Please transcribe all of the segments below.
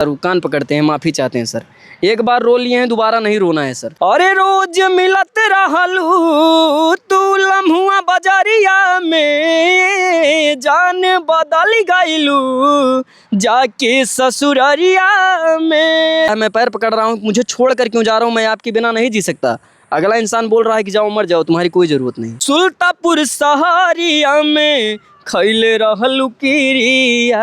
Sir कान पकड़ते हैं, माफ़ी चाहते हैं सर। एक बार रो लिए हैं, दोबारा नहीं रोना है सर। अरे रोज मिलत रहलू तू लम्हुआ बजारिया में, जान बदल गईलू जाके ससुरारिया में। मैं पैर पकड़ रहा हूँ, मुझे छोड़ कर क्यों जा रहा हूँ? मैं आपके बिना नहीं जी सकता। अगला इंसान बोल रहा है कि जाओ मर जाओ, तुम्हारी कोई ज़रूरत नहीं। सुल्तापुर सहारिया में खैले रहलू किरिया,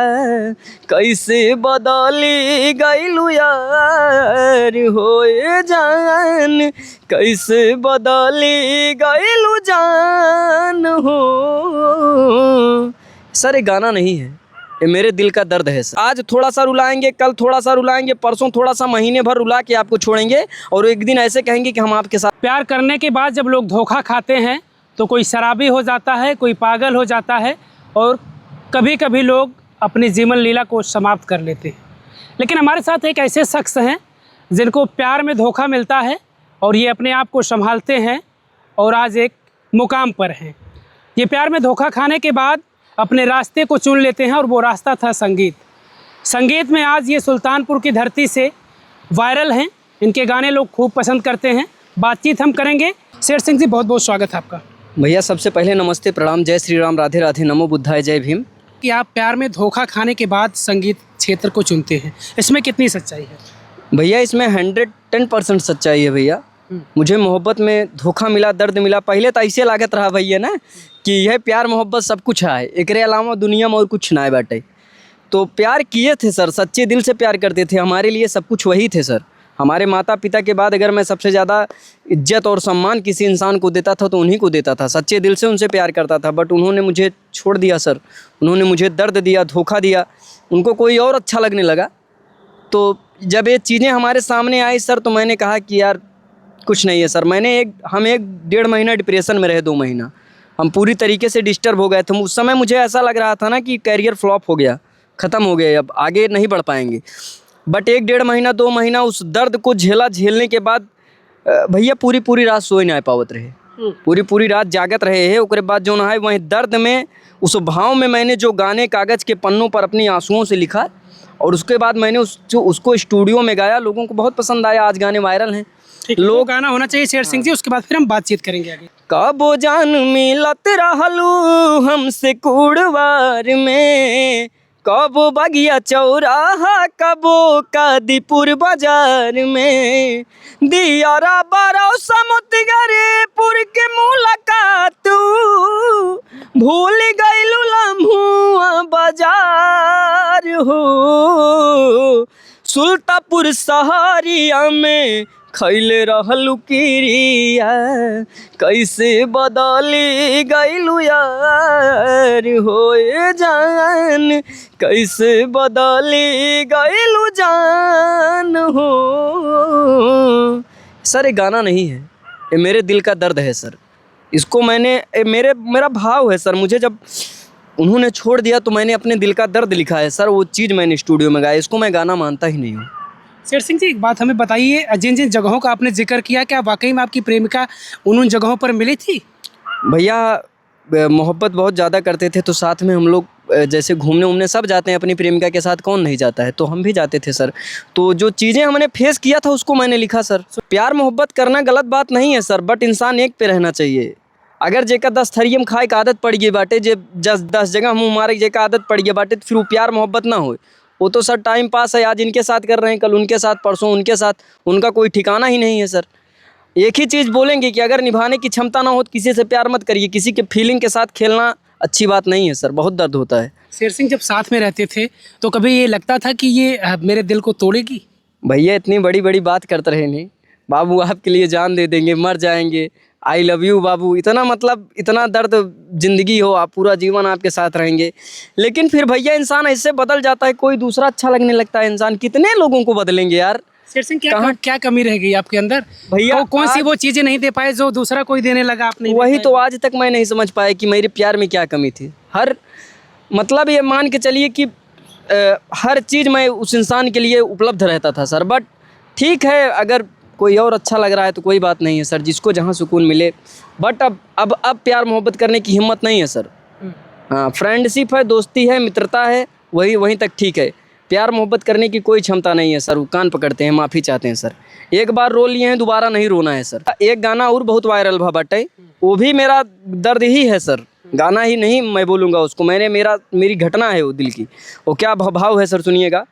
कैसे बदली गईलू यार होए जान, कैसे बदली गईलू जान हो। सर ये गाना नहीं है, ये मेरे दिल का दर्द है सर। आज थोड़ा सा रुलाएंगे, कल थोड़ा सा रुलाएंगे, परसों थोड़ा सा, महीने भर रुला के आपको छोड़ेंगे और एक दिन ऐसे कहेंगे कि हम आपके साथ। प्यार करने के बाद जब लोग धोखा खाते हैं तो कोई शराबी हो जाता है, कोई पागल हो जाता है और कभी कभी लोग अपनी जीवन लीला को समाप्त कर लेते हैं। लेकिन हमारे साथ एक ऐसे शख्स हैं जिनको प्यार में धोखा मिलता है और ये अपने आप को संभालते हैं और आज एक मुकाम पर हैं। ये प्यार में धोखा खाने के बाद अपने रास्ते को चुन लेते हैं और वो रास्ता था संगीत। संगीत में आज ये सुल्तानपुर की धरती से वायरल हैं, इनके गाने लोग खूब पसंद करते हैं। बातचीत हम करेंगे। शेर सिंह जी, बहुत बहुत स्वागत है आपका। भैया सबसे पहले नमस्ते, प्रणाम, जय श्री राम, राधे राधे, नमो बुद्धाय, जय भीम। कि आप प्यार में धोखा खाने के बाद संगीत क्षेत्र को चुनते हैं, इसमें कितनी सच्चाई है? भैया इसमें 110% सच्चाई है भैया। मुझे मोहब्बत में धोखा मिला, दर्द मिला। पहले तो ऐसे लागत रहा भैया ना कि यह प्यार मोहब्बत सब कुछ है, एकरे अलावा दुनिया में और कुछ ना है बाटे। तो प्यार किए थे सर, सच्चे दिल से प्यार करते थे। हमारे लिए सब कुछ वही थे सर। हमारे माता पिता के बाद अगर मैं सबसे ज़्यादा इज्जत और सम्मान किसी इंसान को देता था तो उन्हीं को देता था। सच्चे दिल से उनसे प्यार करता था, बट उन्होंने मुझे छोड़ दिया सर। उन्होंने मुझे दर्द दिया, धोखा दिया, उनको कोई और अच्छा लगने लगा। तो जब ये चीज़ें हमारे सामने आई सर, तो मैंने कहा कि यार कुछ नहीं है सर। हम एक 1.5 महीना डिप्रेशन में रहे, 2 महीना हम पूरी तरीके से डिस्टर्ब हो गए थे। उस समय मुझे ऐसा लग रहा था ना कि कैरियर फ्लॉप हो गया, ख़त्म हो गया, अब आगे नहीं बढ़ पाएंगे। बट 1-1.5 महीना 2 महीना उस दर्द को झेलने के बाद भैया पूरी रात सोए नहीं पावत रहे, पूरी रात जागत रहे हैं। उसके बाद जो ना है वहीं दर्द में, उस भाव में मैंने जो गाने कागज़ के पन्नों पर अपनी आंसुओं से लिखा और उसके बाद मैंने उसको स्टूडियो में गाया। लोगों को बहुत पसंद आया, आज गाने वायरल हैं। लोग गाना होना चाहिए शेर सिंह जी, उसके बाद फिर हम बातचीत करेंगे आगे। कबो जान मिलत रहलू हमसे कुड़वार में, कबो बगिया चौराहा, कबो कादीपुर बाजार में, दियारा बाराव समुतिगरीपुर के मुलाकात भूल गईलू लम्हुआ बाजार हो। सुल्तापुर सहारिया में खैले रहलू किरिया, कैसे बदली गईलू यार होए जान, कैसे बदली गईलू जान हो। सर ये गाना नहीं है, ये मेरे दिल का दर्द है सर। इसको मेरा भाव है सर। मुझे जब उन्होंने छोड़ दिया तो मैंने अपने दिल का दर्द लिखा है सर। वो चीज़ मैंने स्टूडियो में गाया, इसको मैं गाना मानता ही नहीं हूँ। शेर सिंह जी, एक बात हमें बताइए, जिन जिन जगहों का आपने जिक्र किया, क्या वाकई में आपकी प्रेमिका उन जगहों पर मिली थी? भैया मोहब्बत बहुत ज़्यादा करते थे तो साथ में हम लोग जैसे घूमने उमने सब जाते हैं अपनी प्रेमिका के साथ, कौन नहीं जाता है, तो हम भी जाते थे सर। तो जो चीज़ें हमने फेस किया था उसको मैंने लिखा सर। प्यार मोहब्बत करना गलत बात नहीं है सर, बट इंसान एक पे रहना चाहिए। अगर जेका 10 थरियम खाए का आदत पड़ गई बाटे, जे 10 जगह मुँह मारे जेका आदत पड़ गई बाटे, तो फिर वो प्यार मोहब्बत ना हो। वो तो सर टाइम पास है, आज इनके साथ कर रहे हैं, कल उनके साथ, परसों उनके साथ, उनका कोई ठिकाना ही नहीं है सर। एक ही चीज़ बोलेंगे कि अगर निभाने की क्षमता ना हो तो किसी से प्यार मत करिए। किसी के फीलिंग के साथ खेलना अच्छी बात नहीं है सर, बहुत दर्द होता है। शेर सिंह, जब साथ में रहते थे तो कभी ये लगता था कि ये मेरे दिल को तोड़ेगी? भैया इतनी बड़ी बड़ी बात करते रहे नहीं, बाबू आपके लिए जान दे देंगे, मर जाएंगे, आई लव यू बाबू, इतना मतलब इतना दर्द ज़िंदगी हो, आप पूरा जीवन आपके साथ रहेंगे। लेकिन फिर भैया इंसान ऐसे बदल जाता है, कोई दूसरा अच्छा लगने लगता है। इंसान कितने लोगों को बदलेंगे यार। शेर सिंह, क्या कमी रह गई आपके अंदर भैया? कौन सी वो चीज़ें नहीं दे पाए जो दूसरा कोई देने लगा, आप नहीं? वही तो आज तक मैं नहीं समझ पाया कि मेरे प्यार में क्या कमी थी। हर मतलब ये मान के चलिए कि हर चीज़ मैं उस इंसान के लिए उपलब्ध रहता था सर। बट ठीक है, अगर कोई और अच्छा लग रहा है तो कोई बात नहीं है सर, जिसको जहाँ सुकून मिले। बट अब प्यार मोहब्बत करने की हिम्मत नहीं है सर। हाँ, फ्रेंडशिप है, दोस्ती है, मित्रता है, वहीं तक ठीक है। प्यार मोहब्बत करने की कोई क्षमता नहीं है सर। वो कान पकड़ते हैं, माफ़ी चाहते हैं सर। एक बार रो लिए हैं, दोबारा नहीं रोना है सर। एक गाना और बहुत वायरल भा बटे, वो भी मेरा दर्द ही है सर। गाना ही नहीं मैं बोलूँगा उसको, मेरी घटना है वो दिल की। वो क्या भाव है सर, सुनिएगा।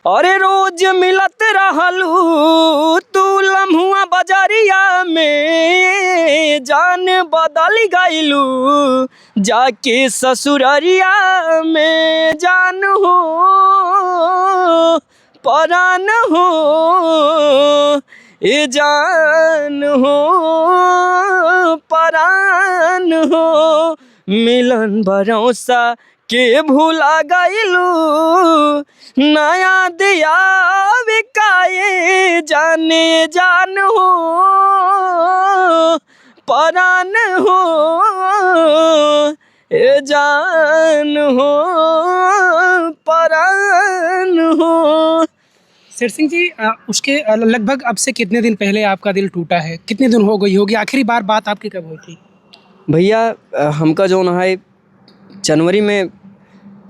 अरे रोज मिलत रहलू तू लम्हुआ बजारिया में, जान बदल गइलू जाके ससुररिया में। जान हो परान हो ए जान हो परान हो, मिलन भरोसा के भूला गइलू नया दिया विकाए। जाने जान हो परान हो ए जान हो परान हो। शेर सिंह जी, उसके लगभग अब से कितने दिन पहले आपका दिल टूटा है? कितने दिन हो गई होगी? आखिरी बार बात आपकी कब हुई थी? भैया हमका जो ना है जनवरी में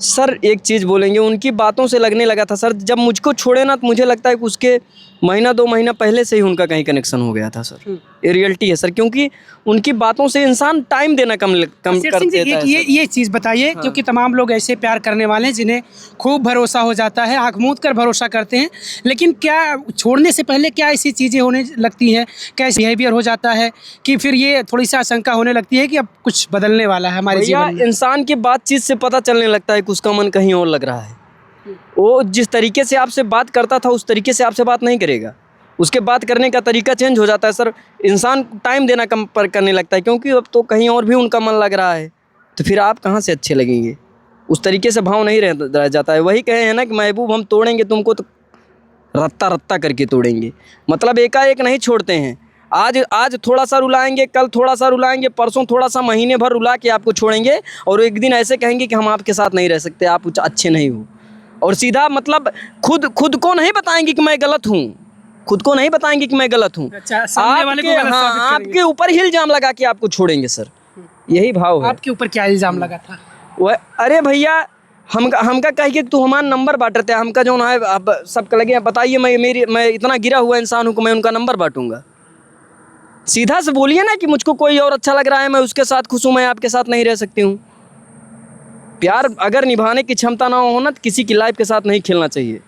सर, एक चीज़ बोलेंगे, उनकी बातों से लगने लगा था सर। जब मुझको छोड़े ना तो मुझे लगता है कि उसके महीना 2 महीना पहले से ही उनका कहीं कनेक्शन हो गया था सर। ये रियलिटी है सर, क्योंकि उनकी बातों से इंसान टाइम देना कम कर देता है। ये चीज़ बताइए। हाँ। क्योंकि तमाम लोग ऐसे प्यार करने वाले हैं जिन्हें खूब भरोसा हो जाता है, आँख मूंद कर भरोसा करते हैं, लेकिन क्या छोड़ने से पहले क्या ऐसी चीज़ें होने लगती हैं, क्या बिहेवियर हो जाता है कि फिर ये थोड़ी सी आशंका होने लगती है कि अब कुछ बदलने वाला है हमारे जीवन में? इंसान की बातचीत से पता चलने लगता है कि उसका मन कहीं और लग रहा है। वो जिस तरीके से आपसे बात करता था उस तरीके से आपसे बात नहीं करेगा, उसके बात करने का तरीका चेंज हो जाता है सर। इंसान टाइम देना कम करने लगता है, क्योंकि अब तो कहीं और भी उनका मन लग रहा है, तो फिर आप कहाँ से अच्छे लगेंगे? उस तरीके से भाव नहीं रह जाता है। वही कहे हैं ना कि महबूब हम तोड़ेंगे तुमको तो रत्ता रत्ता करके तोड़ेंगे। मतलब एकाएक नहीं छोड़ते हैं। आज थोड़ा सा रुलाएंगे, कल थोड़ा सा रुलाएंगे, परसों थोड़ा सा, महीने भर रुला के आपको छोड़ेंगे, और एक दिन ऐसे कहेंगे कि हम आपके साथ नहीं रह सकते, आप कुछ अच्छे नहीं हो। और सीधा मतलब खुद को नहीं बताएंगे कि मैं गलत हूँ, खुद को नहीं बताएंगे कि मैं गलत हूँ। अच्छा, सामने वाले को गलत साबित करेंगे। आपके ऊपर ही इल्जाम लगा के आपको छोड़ेंगे सर, यही भाव है। आपके ऊपर क्या इल्जाम लगा था? वह अरे भैया हमका कह के तू हमारा नंबर बांटते हैं, हमका जो ना है अब सबका लगे बताइए, मैं इतना गिरा हुआ इंसान हूँ कि मैं उनका नंबर बांटूंगा? सीधा से बोलिए ना कि मुझको कोई और अच्छा लग रहा है, मैं उसके साथ खुश हूँ, मैं आपके साथ नहीं रह सकती हूँ। प्यार अगर निभाने की क्षमता ना हो ना तो किसी की लाइफ के साथ नहीं खेलना चाहिए,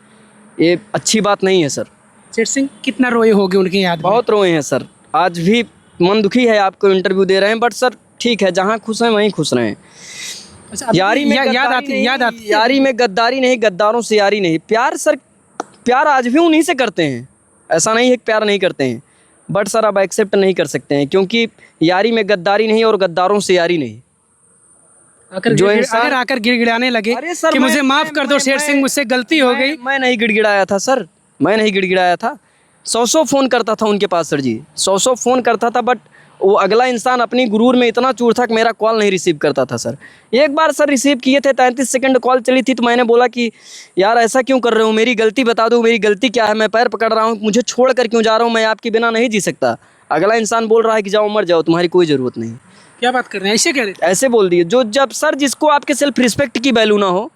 ये अच्छी बात नहीं है सर। शेर सिंह, कितना रोए होगे उनकी याद में? बहुत रोए हैं सर, आज भी मन दुखी है, आपको इंटरव्यू दे रहे हैं, बट सर ठीक है, जहाँ खुश हैं वहीं खुश रहें। अच्छा, यारी में याद आती यारी में गद्दारी नहीं, गद्दारों से यारी नहीं। प्यार सर, प्यार आज भी उन्हीं से करते हैं, ऐसा नहीं है कि प्यार नहीं करते हैं, बट सर अब एक्सेप्ट नहीं कर सकते हैं, क्योंकि यारी में गद्दारी नहीं और गद्दारों से यारी नहीं। अगर आकर गिड़गिड़ाने लगे कि मुझे माफ़ कर दो शेर सिंह, मुझसे गलती हो गई। मैं नहीं गिड़गिड़ाया था सर, मैं नहीं गिड़गिड़ाया था। 100 फ़ोन करता था उनके पास सर जी, 100 फ़ोन करता था, बट वो अगला इंसान अपनी गुरूर में इतना चूर था कि मेरा कॉल नहीं रिसीव करता था सर। एक बार सर रिसीव किए थे, 33 सेकंड कॉल चली थी, तो मैंने बोला कि यार ऐसा क्यों कर रहे हो, मेरी गलती बता दो, मेरी गलती क्या है, मैं पैर पकड़ रहा हूँ, मुझे छोड़ कर क्यों जा रहा हूँ, मैं आपके बिना नहीं जी सकता। अगला इंसान बोल रहा है कि जाओ मर जाओ, तुम्हारी कोई ज़रूरत नहीं। क्या बात कर रहे हैं, ऐसे कह रहे थे? ऐसे बोल दिए। जब सर जिसको आपके सेल्फ रिस्पेक्ट की वैल्यू ना हो,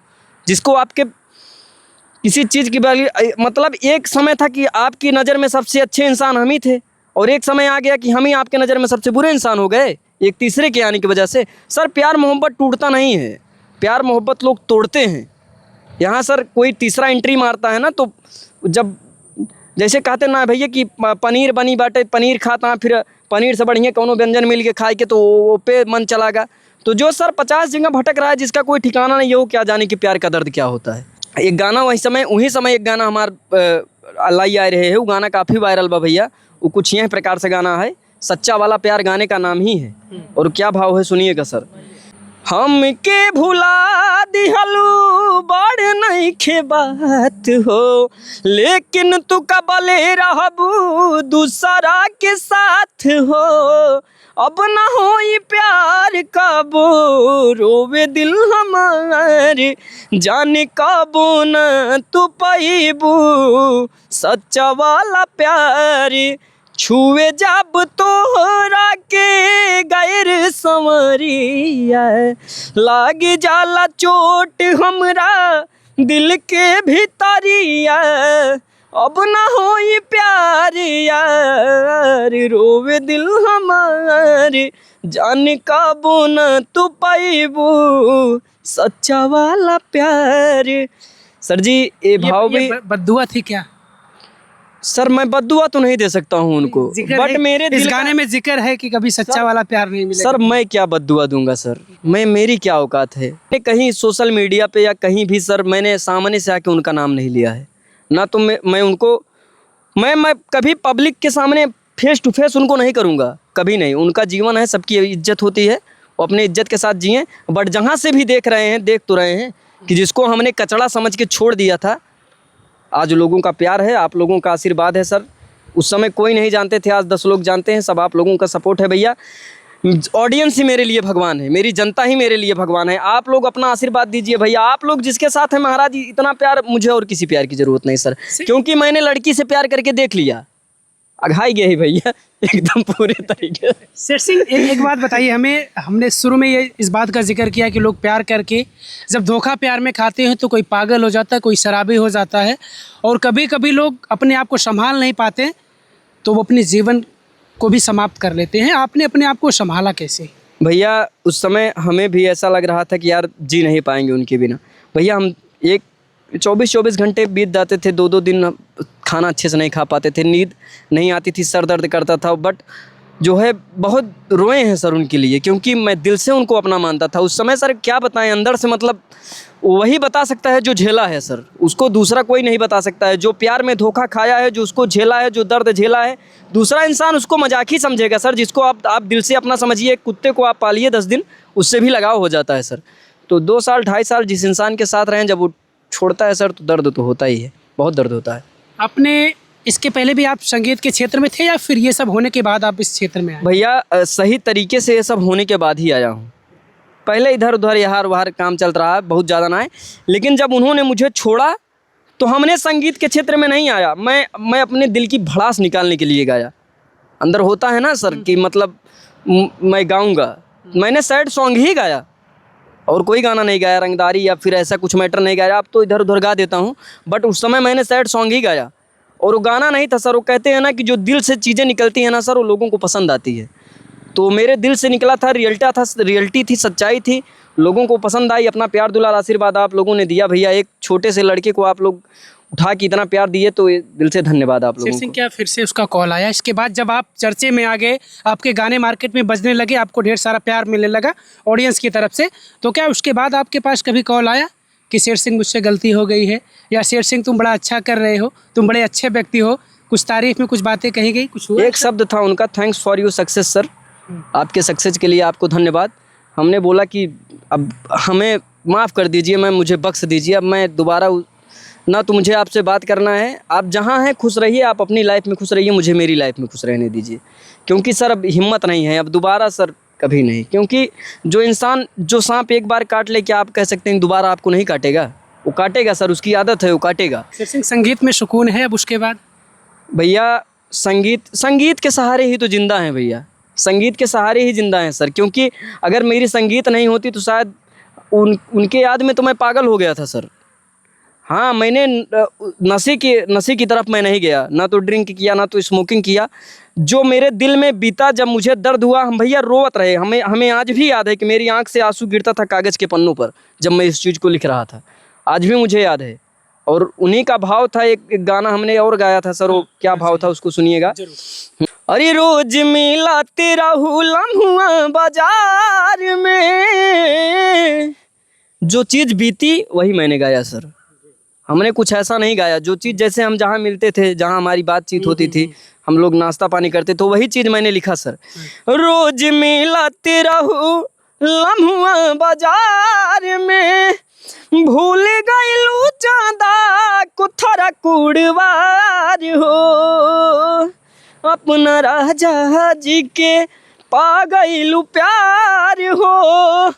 जिसको आपके किसी चीज़ की वैल्यू, मतलब एक समय था कि आपकी नज़र में सबसे अच्छे इंसान हम ही थे, और एक समय आ गया कि हम ही आपके नज़र में सबसे बुरे इंसान हो गए, एक तीसरे के आने की वजह से। सर प्यार मोहब्बत टूटता नहीं है, प्यार मोहब्बत लोग तोड़ते हैं। यहाँ सर कोई तीसरा एंट्री मारता है ना, तो जब जैसे कहते ना भैया कि पनीर बनी बाटे पनीर खाता, फिर पनीर से बढ़िया कोनो व्यंजन मिल के खाए के तो वो पे मन चला गया। तो जो सर 50 जगह भटक रहा है, जिसका कोई ठिकाना नहीं, हो क्या जाने कि प्यार का दर्द क्या होता है। एक गाना वही समय एक गाना अल्लाह आ रहे है, वो गाना काफ़ी वायरल बा भैया। वो कुछ यह प्रकार से गाना है, सच्चा वाला प्यार गाने का नाम ही है, और क्या भाव है सुनिएगा सर। हमके भुला दिहलू बड़ नहीं खे बात हो, लेकिन तू कबले रहबू दूसरा के साथ हो। अब न होई प्यार कबो रोवे दिल हमारे, जाने कबो न तू पाइबू सच्चा वाला प्यार। छुए जब तोहरा के गैर संवरिया, लाग जाला चोट हमरा दिल के भीतरिया अब ना होई प्यार यार, रोवे दिल हमारे जान काबू न तू पाइबू सच्चा वाला प्यार। सर जी ये भाव भी बद्दुआ थी क्या? सर मैं बद्दुआ तो नहीं दे सकता हूँ उनको, बट मेरे इस दिल गाने में जिक्र है कि कभी सच्चा वाला प्यार नहीं मिलेगा। सर मैं क्या बद्दुआ दूंगा सर, मेरी क्या औकात है। कहीं सोशल मीडिया पे या कहीं भी सर मैंने सामने से आके उनका नाम नहीं लिया है ना, तो मैं उनको मैं कभी पब्लिक के सामने फेस टू फेस उनको नहीं करूँगा, कभी नहीं। उनका जीवन है, सबकी इज्जत होती है, वो अपने इज्जत के साथ जिए। बट जहाँ से भी देख रहे हैं, देख तो रहे हैं कि जिसको हमने कचड़ा समझ के छोड़ दिया था, आज लोगों का प्यार है, आप लोगों का आशीर्वाद है सर। उस समय कोई नहीं जानते थे, आज 10 लोग जानते हैं, सब आप लोगों का सपोर्ट है भैया। ऑडियंस ही मेरे लिए भगवान है, मेरी जनता ही मेरे लिए भगवान है। आप लोग अपना आशीर्वाद दीजिए भैया, आप लोग जिसके साथ हैं महाराज, इतना प्यार मुझे और किसी प्यार की ज़रूरत नहीं सर, क्योंकि मैंने लड़की से प्यार करके देख लिया, अघाई गए ही भैया एकदम पूरे तरीके से। शेर सिंह एक बात बताइए हमें, हमने शुरू में ये इस बात का जिक्र किया कि लोग प्यार करके जब धोखा प्यार में खाते हैं तो कोई पागल हो जाता है, कोई शराबी हो जाता है, और कभी कभी लोग अपने आप को संभाल नहीं पाते तो वो अपने जीवन को भी समाप्त कर लेते हैं। आपने अपने आप को संभाला कैसे? भैया उस समय हमें भी ऐसा लग रहा था कि यार जी नहीं पाएंगे उनके बिना। भैया हम 24 घंटे बीत जाते थे, 2 दिन खाना अच्छे से नहीं खा पाते थे, नींद नहीं आती थी, सर दर्द करता था। बट जो है बहुत रोए हैं सर उनके लिए, क्योंकि मैं दिल से उनको अपना मानता था उस समय। सर क्या बताएं, अंदर से मतलब वही बता सकता है जो झेला है सर, उसको दूसरा कोई नहीं बता सकता है। जो प्यार में धोखा खाया है, जो उसको झेला है, जो दर्द झेला है, दूसरा इंसान उसको मजाक ही समझेगा सर। जिसको आप दिल से अपना समझिए, कुत्ते को आप पालिए 10 दिन, उससे भी लगाव हो जाता है सर। तो 2 साल 2.5 साल जिस इंसान के साथ रहें, जब वो छोड़ता है सर तो दर्द तो होता ही है, बहुत दर्द होता है। आपने इसके पहले भी आप संगीत के क्षेत्र में थे या फिर ये सब होने के बाद आप इस क्षेत्र में आए? भैया सही तरीके से ये सब होने के बाद ही आया हूँ। पहले इधर उधर यहाँ वहाँ काम चल रहा है, बहुत ज़्यादा ना है। लेकिन जब उन्होंने मुझे छोड़ा तो हमने संगीत के क्षेत्र में नहीं आया, मैं अपने दिल की भड़ास निकालने के लिए गाया। अंदर होता है ना सर कि मतलब मैं गाऊँगा, मैंने सैड सॉन्ग ही गाया और कोई गाना नहीं गाया, रंगदारी या फिर ऐसा कुछ मैटर नहीं गाया। अब तो इधर उधर गा देता हूँ, बट उस समय मैंने सैड सॉन्ग ही गाया। और वो गाना नहीं था सर, वो कहते हैं ना कि जो दिल से चीज़ें निकलती हैं ना सर, वो लोगों को पसंद आती है। तो मेरे दिल से निकला था, रियलिटी थी, सच्चाई थी, लोगों को पसंद आई। अपना प्यार दुलार आशीर्वाद आप लोगों ने दिया भैया। एक छोटे से लड़के को आप लोग उठा के इतना प्यार दिए, तो दिल से धन्यवाद आप लोगों को। क्या फिर से उसका कॉल आया इसके बाद जब आप चर्चे में आ गए, आपके गाने मार्केट में बजने लगे, आपको ढेर सारा प्यार मिलने लगा ऑडियंस की तरफ से, तो क्या उसके बाद आपके पास कभी कॉल आया कि शेर सिंह मुझसे गलती हो गई है, या शेर सिंह तुम बड़ा अच्छा कर रहे हो, तुम बड़े अच्छे व्यक्ति हो, कुछ तारीफ में कुछ बातें कही गई, कुछ हुआ? एक शब्द था उनका, thanks for your success sir, आपके सक्सेस के लिए आपको धन्यवाद। हमने बोला कि अब हमें माफ़ कर दीजिए, मुझे बख्श दीजिए, अब मैं दोबारा ना तो मुझे आपसे बात करना है। आप जहाँ हैं खुश रहिए, आप अपनी लाइफ में खुश रहिए, मुझे मेरी लाइफ में खुश रहने दीजिए। क्योंकि सर अब हिम्मत नहीं है, अब दोबारा सर कभी नहीं। क्योंकि जो सांप एक बार काट ले, क्या आप कह सकते हैं दोबारा आपको नहीं काटेगा? वो काटेगा सर, उसकी आदत है, वो काटेगा। शेर सिंह संगीत में सुकून है अब उसके बाद? भैया संगीत के सहारे ही तो जिंदा हैं भैया, संगीत के सहारे ही जिंदा हैं सर। क्योंकि अगर मेरी संगीत नहीं होती तो शायद उनके याद में तो मैं पागल हो गया था सर। हाँ, मैंने नशे की तरफ मैं नहीं गया, ना तो ड्रिंक किया, ना तो स्मोकिंग किया। जो मेरे दिल में बीता, जब मुझे दर्द हुआ, हम भैया रोवत रहे। हमें आज भी याद है कि मेरी आंख से आंसू गिरता था कागज़ के पन्नों पर जब मैं इस चीज़ को लिख रहा था, आज भी मुझे याद है। और उन्हीं का भाव था। एक गाना हमने और गाया था सर, वो क्या भाव था उसको सुनिएगा। अरे रोज मिला तेरा लम्हा बाजार में, जो चीज़ बीती वही मैंने गाया सर। हमने कुछ ऐसा नहीं गाया, जो चीज़ जैसे हम जहाँ मिलते थे, जहाँ हमारी बातचीत होती थी, हम लोग नाश्ता पानी करते, तो वही चीज़ मैंने लिखा सर। रोज मिला तेरा लम्हा बाजार में, भूल गइलू चांदा को थरा कुड़वार हो, अपना राजा जी के पा गइलू प्यार हो,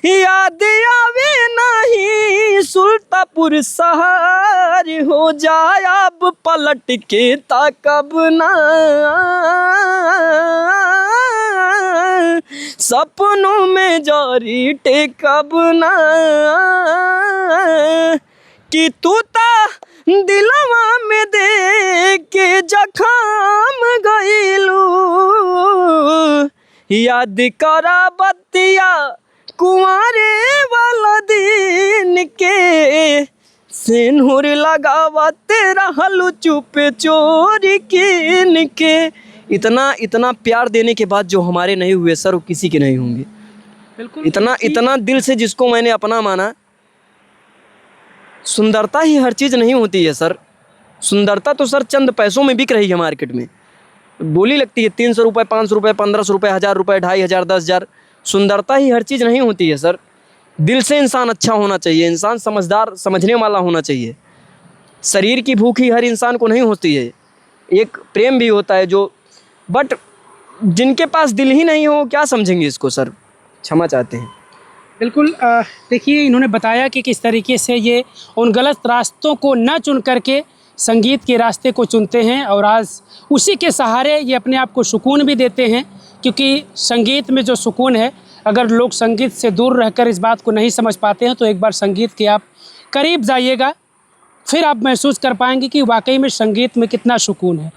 याद आवे नहीं सुल्तापुर शहर हो, जाए अब पलट के ताकब ना, सपनों में जारी टेकब ना, कि तू ता दिलवा में दे के जखम गइलू, याद करा बतिया कुंवारे वाला दिन के, सिंदूर लगावत रहलू चुपे चोरी किन के। इतना इतना प्यार देने के बाद जो हमारे नहीं हुए सर, वो किसी के नहीं होंगे। बिल्कुल इतना इतना दिल से जिसको मैंने अपना माना। सुंदरता ही हर चीज़ नहीं होती है सर। सुंदरता तो सर चंद पैसों में बिक रही है मार्केट में। बोली लगती है 300 रुपये, 500 रुपये, 1500 रुपये, 1000 रुपये, 2500, 10,000। सुंदरता ही हर चीज़ नहीं होती है सर। दिल से इंसान अच्छा होना चाहिए, इंसान समझदार समझने वाला होना चाहिए। शरीर की भूख ही हर इंसान को नहीं होती है, एक प्रेम भी होता है जो, बट जिनके पास दिल ही नहीं हो क्या समझेंगे इसको सर। क्षमा चाहते हैं। बिल्कुल देखिए, इन्होंने बताया कि किस तरीके से ये उन गलत रास्तों को न चुन करके संगीत के रास्ते को चुनते हैं और आज उसी के सहारे ये अपने आप को सुकून भी देते हैं। क्योंकि संगीत में जो सुकून है, अगर लोग संगीत से दूर रहकर इस बात को नहीं समझ पाते हैं तो एक बार संगीत के आप करीब जाइएगा, फिर आप महसूस कर पाएंगे कि वाकई में संगीत में कितना सुकून है।